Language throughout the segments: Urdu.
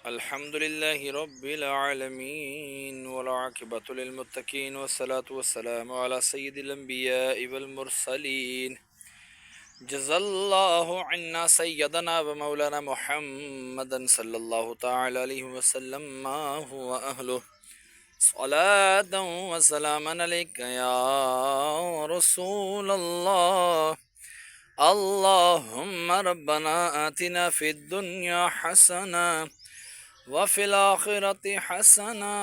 الحمد لله رب العالمين والعاقبة للمتقين والصلاة والسلام على سيد الأنبياء والمرسلين جزا الله عنا سيدنا ومولانا محمدا صلى الله تعالى عليه وسلم ما هو أهله صلاة وسلاما عليك يا رسول الله اللهم ربنا آتنا في الدنيا حسنة وفي الآخرة حسنة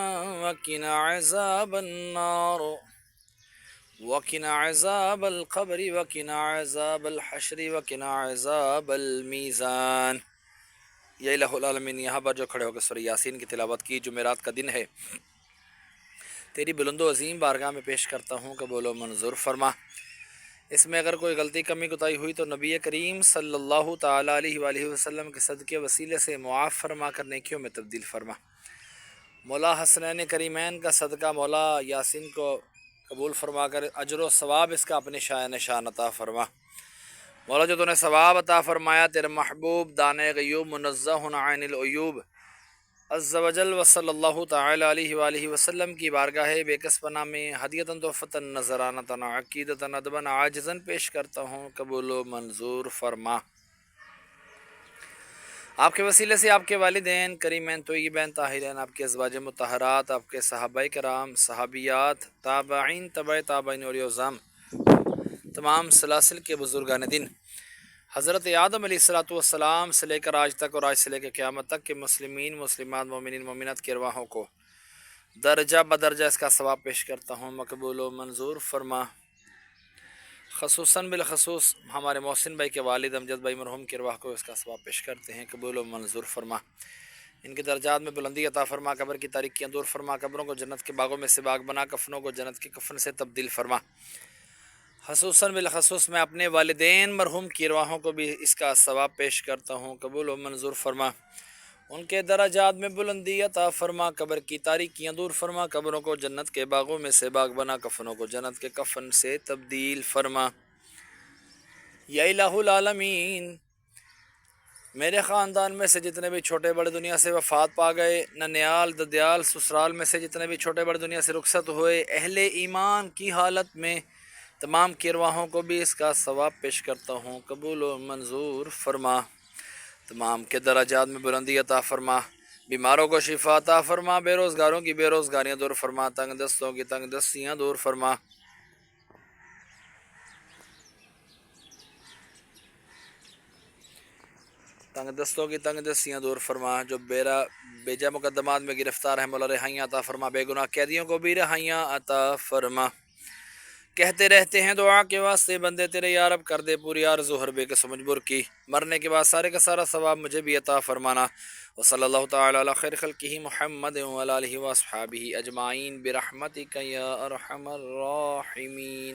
وقنا عذاب النار وقنا عذاب القبر وقنا عذاب الحشر وقنا عذاب المیزان۔ یا الہ العالمین، یہاں پر جو کھڑے ہو کے سورہ یاسین کی تلاوت کی، جمعرات کا دن ہے، تیری بلند و عظیم بارگاہ میں پیش کرتا ہوں، قبول و منظور فرما۔ اس میں اگر کوئی غلطی کمی کوتاہی ہوئی تو نبی کریم صلی اللہ تعالیٰ علیہ وآلہ وسلم کے صدقے وسیلے سے معاف فرما کر نیکیوں میں تبدیل فرما۔ مولا حسنین کریمین کا صدقہ مولا یاسین کو قبول فرما کر اجر و ثواب اس کا اپنے شاہ نشان عطا فرما۔ مولا جو تو نے ثواب عطا فرمایا، تیرے محبوب دانے غیوب منزہ عن العیوب عز و جل و صلی اللہ تعالیٰ علیہ وآلہ وسلم کی بارگاہ بے کس پناہ میں ہدیتاً تحفتاً نذرانتاً عقیدتاً ادباً عاجزاً پیش کرتا ہوں، قبول و منظور فرما۔ آپ کے وسیلے سے آپ کے والدین کریمین طیبین طاہرین، آپ کے ازواج مطہرات، آپ کے صحابہ کرام، صحابیات، تابعین، تبع تابعین، اولیاء اعظام، تمام سلاسل کے بزرگان دین، حضرت آدم علیہ السلام سے لے کر آج تک اور آج سے لے کر قیامت تک کے مسلمین، مسلمات، مومنین، مومنات کی ارواحوں کو درجہ بدرجہ اس کا ثواب پیش کرتا ہوں، مقبول و منظور فرما۔ خصوصاً بالخصوص ہمارے محسن بھائی کے والد امجد بھائی مرحوم کی ارواح کو اس کا ثواب پیش کرتے ہیں، قبول و منظور فرما۔ ان کے درجات میں بلندی عطا فرما، قبر کی تاریکیاں دور فرما، قبروں کو جنت کے باغوں میں سے باغ بنا، کفنوں کو جنت کے کفن سے تبدیل فرما۔ خصوصاً بالخصوص میں اپنے والدین مرحوم کی ارواحوں کو بھی اس کا ثواب پیش کرتا ہوں، قبول و منظور فرما۔ ان کے درجات میں بلندی عطا فرما، قبر کی تاریکیاں دور فرما، قبروں کو جنت کے باغوں میں سے باغ بنا، کفنوں کو جنت کے کفن سے تبدیل فرما۔ یا الہ العالمین، میرے خاندان میں سے جتنے بھی چھوٹے بڑے دنیا سے وفات پا گئے، ننیال ددیال سسرال میں سے جتنے بھی چھوٹے بڑے دنیا سے رخصت ہوئے، اہل ایمان کی حالت میں تمام کی ارواحوں کو بھی اس کا ثواب پیش کرتا ہوں، قبول و منظور فرما۔ تمام کے درجات میں بلندی عطا فرما، بیماروں کو شفا عطا فرما، بے روزگاروں کی بے روزگاریاں دور فرما، تنگ دستوں کی تنگ دستیاں دور فرما۔ تنگ دستوں کی تنگ دستیاں دور فرما، جو بیجا مقدمات میں گرفتار ہیں مولا رہائیاں عطا فرما، بے گناہ قیدیوں کو بھی رہائیاں عطا فرما۔ کہتے رہتے ہیں دعا کے واسطے بندے تیرے، یا رب کر دے پوری آرزو ہر بے قسم مجبور کی، مرنے کے بعد سارے کا سارا ثواب مجھے بھی عطا فرمانا۔ وصلی اللہ تعالی علی خیر خلقہ محمد وعلی آلہ واصحابہ اجمعین برحمتک یا ارحم الراحمین۔